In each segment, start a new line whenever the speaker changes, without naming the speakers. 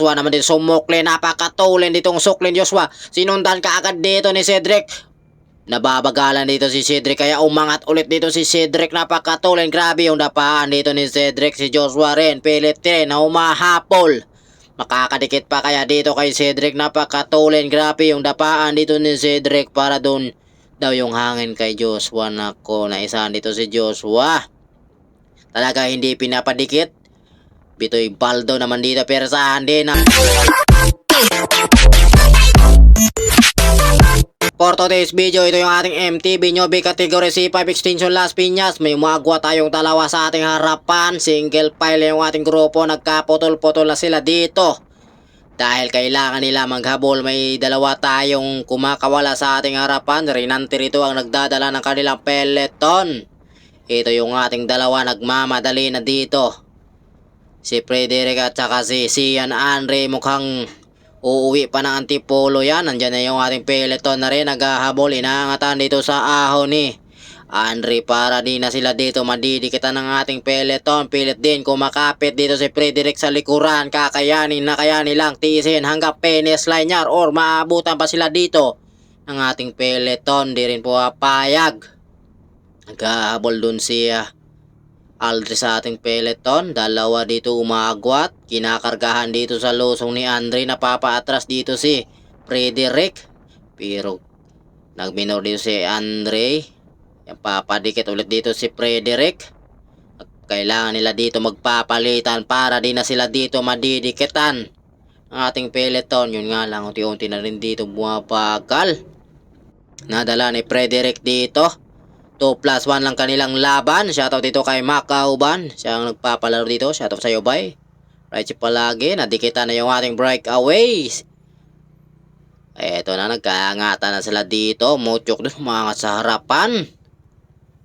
Joshua naman din sumukli, napakatulin ditong suklin Joshua. Sinundan ka agad dito ni Cedric. Nababagalan dito si Cedric kaya umangat ulit dito si Cedric, napakatulin. Grabe yung dapaan dito ni Cedric. Si Joshua rin pilit rin na humahapol. Makakadikit pa kaya dito kay Cedric, napakatulin. Grabe yung dapaan dito ni Cedric para doon daw yung hangin kay Joshua. Nako, naisahan dito si Joshua. Talaga hindi pinapadikit. Bitoy Baldo naman dito, persahan din na. For today's video, ito yung ating MTB Newbie Category C5 Extension Las Piñas. May umagwa tayong dalawa sa ating harapan. Single file yung ating grupo. Nagkaputol-putol na sila dito. Dahil kailangan nila maghabol, may dalawa tayong kumakawala sa ating harapan. Rinante rito ang nagdadala ng kanilang peloton. Ito yung ating dalawa, nagmamadali na dito. Si Frederick at saka si Sian Andre, mukhang uuwi pa ng Antipolo yan. Nandyan na yung ating peloton na rin, naghahabol. Inaangatan dito sa ahon ni Andre para di na sila dito madidikitan ng ating peloton. Pilit din kumakapit dito si Frederick sa likuran. Kakayanin na kaya nilang tiisin hanggang finish line niya or maabutan pa sila dito ng ating peloton. Di rin po papayag. Naghahabol dun si Aldri sa ating peloton. Dalawa dito umagwat. Kinakargahan dito sa lusong ni Andre. Napapaatras dito si Frederick. Pero nagminor dito si Andre. Papadikit ulit dito si Frederick. Kailangan nila dito magpapalitan para di na sila dito madidikitan ang ating peloton. Yun nga lang, unti-unti na rin dito bumabagal. Nadala ni Frederick dito. 2+1 lang kanilang laban. Shoutout dito kay Macauban. Siya ang nagpapalaro dito. Shoutout sa iyo, bay. Right palagi. Nadikitan na yung ating breakaways. Eto na, nagkaangatan na sila dito. Mutyok dun, umangat sa harapan.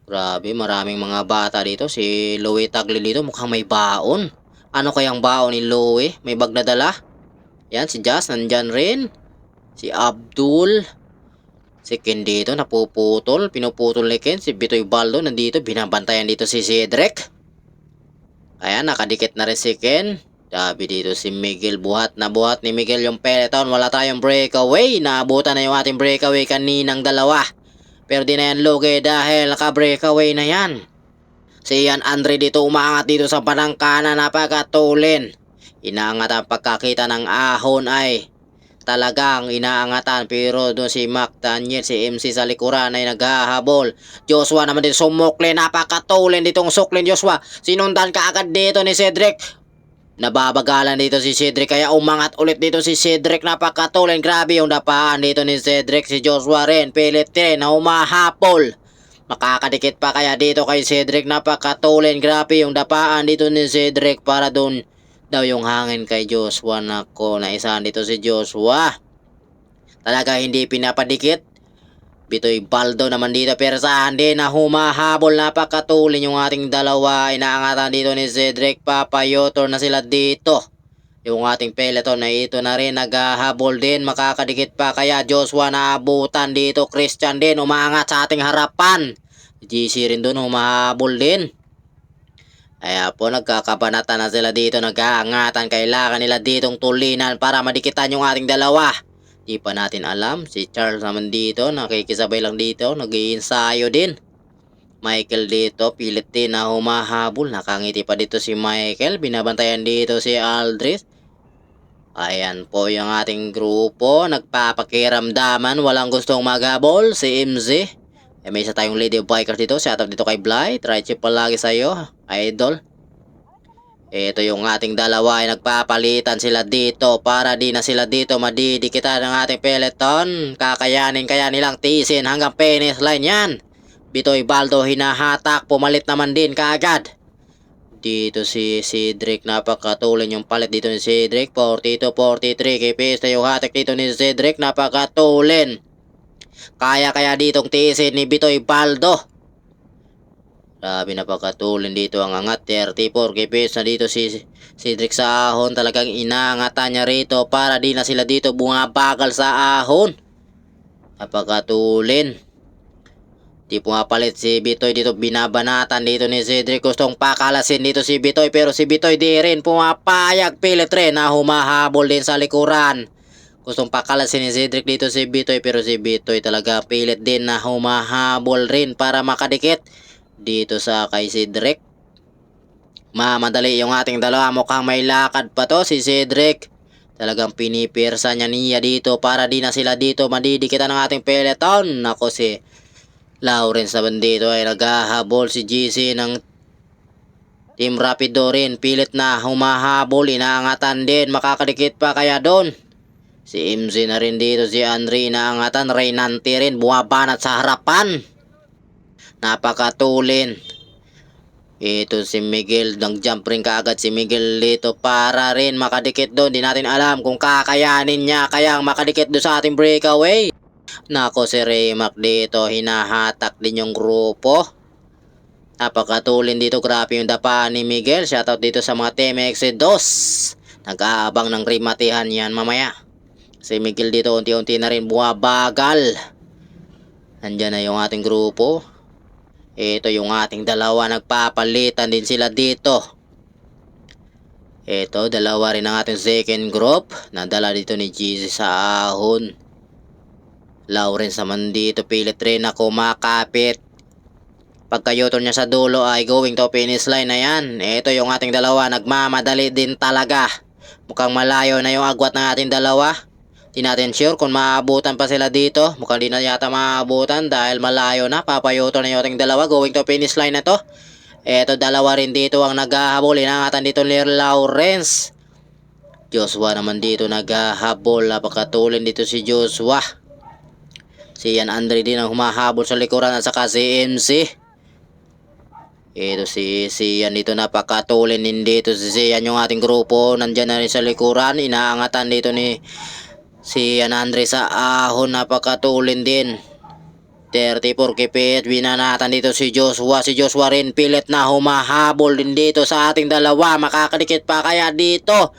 Grabe, maraming mga bata dito. Si Louie Tagle dito, mukhang may baon. Ano kayang baon ni Louie? May bag na dala. Yan, si Jazz nandyan rin. Si Abdul. Si Ken dito, napuputol. Pinuputol ni Ken. Si Bitoy Baldo nandito. Binabantayan dito si Cedric. Ayan, nakadikit na rin si Ken. Sabi dito si Miguel. Buhat na buhat ni Miguel yung peloton. Wala tayong breakaway. Naabutan na yung ating breakaway kaninang dalawa. Pero di na yan lugi dahil naka-breakaway na yan. Si Ian Andre dito umaangat dito sa panangkana. Napakatulin. Inaangat ang pagkakita ng ahon ay talagang inaangatan. Pero doon si Mac Daniel, si MC sa likuran ay naghahabol. Joshua naman din sumukli, napakatulin ditong suklin Joshua. Sinundan ka agad dito ni Cedric. Nababagalan dito si Cedric kaya umangat ulit dito si Cedric, napakatulin. Grabe yung dapaan dito ni Cedric. Si Joshua rin pilit rin na humahapol. Makakadikit pa kaya dito kay Cedric, napakatulin. Grabe yung dapaan dito ni Cedric para doon daw yung hangin kay Joshua. Nako, naisahan dito si Joshua. Talaga hindi pinapadikit. Bitoy Baldo naman dito, persahan din na humahabol. Napakatulin yung ating dalawa. Inaangatan dito ni Cedric. Papayotor na sila dito. Yung ating peloton na ito na rin naghahabol din. Makakadikit pa kaya Joshua, naabutan dito. Christian din umaangat sa ating harapan. GC rin dun humahabol din. Kaya po nagkakabanatan na sila dito, nag-aangatan. Kailangan nila ditong tulinan para madikitan yung ating dalawa. Di pa natin alam. Si Charles naman dito, nakikisabay lang dito, nag-iinsayo din. Michael dito, pilit din na humahabol. Nakangiti pa dito si Michael. Binabantayan dito si Aldris. Ayan po yung ating grupo. Nagpapakiramdaman, walang gustong maghabol. Si MZ. May isa tayong lady of bikers dito. Shoutout dito kay Bly. Try chip palagi sa'yo, idol. Ito yung ating dalawa ay nagpapalitan sila dito para di na sila dito madidikitan ng ating peloton. Kakayanin kaya nilang tiisin hanggang finish line yan. Bitoy Baldo hinahatak. Pumalit naman din kaagad. Dito si Cedric, napakatulin yung palit dito ni Cedric. 42-43. Kipis na yung hatak dito ni Cedric. Napakatulin. Kaya ditong tiisin ni Bitoy Baldo. Grabe, napakatulin dito ang angat. 34 kipis na dito si Cedric sa ahon. Talagang inaangatan niya rito para di na sila dito bumabagal sa ahon. Napakatulin. Di pumapalit si Bitoy dito, binabanatan dito ni Cedric. Gustong pakalasin dito si Bitoy pero si Bitoy di rin pumapayag, pilit rin na humahabol din sa likuran. Gustong pakalasin ni Cedric dito si Bitoy pero si Bitoy talaga pilit din na humahabol rin para makadikit dito sa kay Cedric. Mamadali yung ating dalawa, mukhang may lakad pa to si Cedric. Talagang pinipirsa niya dito para di na sila dito madidikitan ng ating peloton. Nako, si Lawrence naman dito ay naghahabol, si GC ng Team Rapido rin pilit na humahabol, inaangatan din, makakadikit pa kaya doon. Si MC na rin dito, si Andre inaangatan, Reynante rin bumabanat sa harapan, napakatulin. Ito si Miguel, nag-jump rin kaagad si Miguel dito para rin makadikit doon. Di natin alam kung kakayanin niya kaya makadikit doon sa ating breakaway. Nako, si Raymac dito, hinahatak din yung grupo. Napakatulin dito, grabe yung dapa ni Miguel. Shoutout dito sa mga Team Exit 2. Nag-aabang ng rematihan yan mamaya. Si Miguel dito unti-unti na rin bumabagal. Nandyan na yung ating grupo. Ito yung ating dalawa, nagpapalitan din sila dito. Ito, dalawa rin ang ating second group. Nadala dito ni GC sa ahon. Lawrence naman dito, pilit rin na kumakapit. Pagka-U-turn niya sa dulo ay going to finish line na yan. Ito yung ating dalawa, nagmamadali din talaga. Mukhang malayo na yung agwat ng ating dalawa. Di natin sure kung maabutan pa sila dito. Mukhang di na yata maabutan dahil malayo na. Papa-U-turn na yung ating dalawa, going to finish line na to. Ito, dalawa rin dito ang naghahabol. Inangatan dito ni Lawrence. Joshua naman dito naghahabol. Napakatulin dito si Joshua. Si Ian Andre din ang humahabol sa likuran at saka si MC. Ito si Ian dito, napakatulin din dito si Ian yung ating grupo. Nandyan na rin sa likuran. Inaangatan dito ni si Ian Andre sa ahon, napakatulin din. 34 kipit, binanatan dito si Joshua. Si Joshua rin pilit na humahabol din dito sa ating dalawa. Makakadikit pa kaya dito.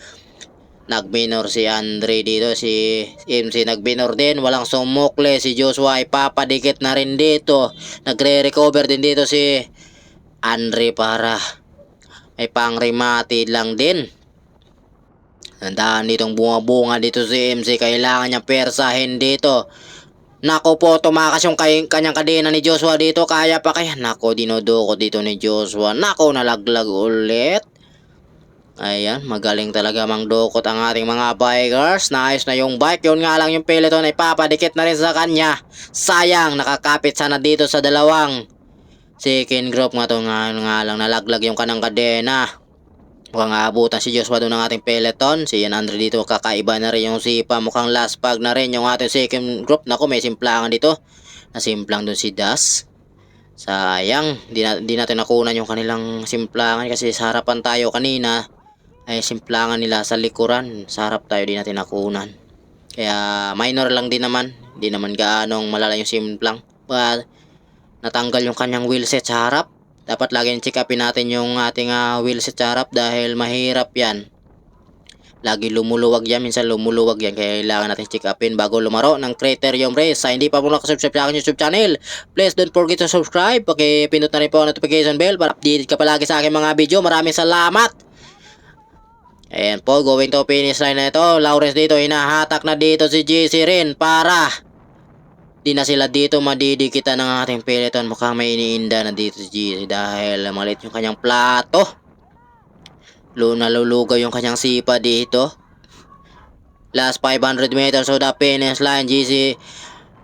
Nagminor si Andre dito, si MC nagminor din, walang sumukle. Si Joshua ay papadikit na rin dito. Nagre-recover din dito si Andre para may pang-remati lang din. Tandaan ditong bunga-bunga dito si MC, kailangan niya persahin dito. Nako po, tumakas yung kanyang kadena ni Joshua dito, kaya pa kaya? Nako, dinodoko dito ni Joshua. Nako, nalaglag ulit. Ayan, magaling talaga mangdukot ang ating mga bikers. Naayos na yung bike. Yun nga lang yung peloton ay papadikit na rin sa kanya. Sayang, nakakapit sana dito sa dalawang second group nga to. Nga lang nalaglag yung kanang kadena. Mukhang aabutan si Joshua doon ng ating peloton. Si Ian Andre dito, kakaiba na rin yung sipa. Mukhang last pag na rin yung ating second group. Naku, may simplangan dito. Nasimplang doon si Das. Sayang, di natin nakunan yung kanilang simplangan kasi sa harapan tayo kanina. Ay simplangan nila sa likuran, sa harap tayo, di natin nakunan. Kaya minor lang din naman, di naman gaanong malala yung simplang. But natanggal yung kanyang wheelset sa harap. Dapat laging check upin natin yung ating wheelset sa harap dahil mahirap yan. Lagi lumuluwag yan, minsan lumuluwag yan, kaya kailangan natin check upin bago lumaro ng Criterium Race. Sa hindi pa po nakasubscribe sa aking YouTube channel, please don't forget to subscribe. Pakipindot na rin po ang notification bell para updated ka palagi sa aking mga video. Maraming salamat! Ayan po, going to finish line na ito. Lawrence dito, hinahatak na dito si GC rin para di na sila dito madidikitan ng ating peloton. Mukhang may iniinda na dito si GC dahil maliit yung kanyang plato. Nalulugaw yung kanyang sipa dito. Last 500 meters of the finish line. GC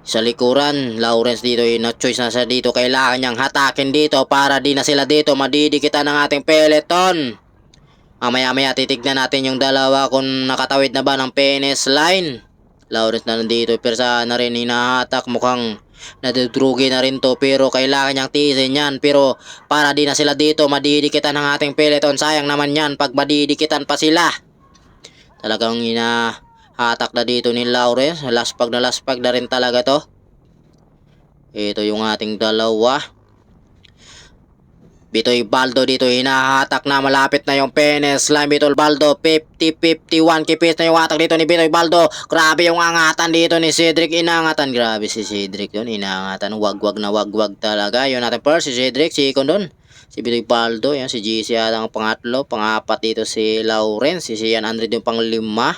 sa likuran. Lawrence dito, choice na siya dito. Kailangan niyang hatakin dito para di na sila dito madidikitan ng ating peloton. Mamaya-maya titignan natin yung dalawa kung nakatawid na ba ng finish line. Lawrence na nandito, persa na rin, hinahatak. Mukhang nadudrugi na rin to, pero kailangan niyang tiisin yan. Pero para di na sila dito madidikitan ng ating peloton. Sayang naman yan pag madidikitan pa sila. Talagang hinahatak na dito ni Lawrence. Laspag na rin talaga to. Ito yung ating dalawa. Bitoy Baldo dito hinahatak na, malapit na yung finish line. Bitoy Baldo 50-51, kipis na yung atak dito ni Bitoy Baldo. Grabe yung angatan dito ni Cedric, inangatan. Grabe si Cedric yun, inangatan. Wagwag na wagwag talaga. Yun natin first si Cedric, second dun si Bitoy Baldo, yan si GC yata ang pangatlo, pangapat dito si Lawrence, si Sian Andred yung panglima.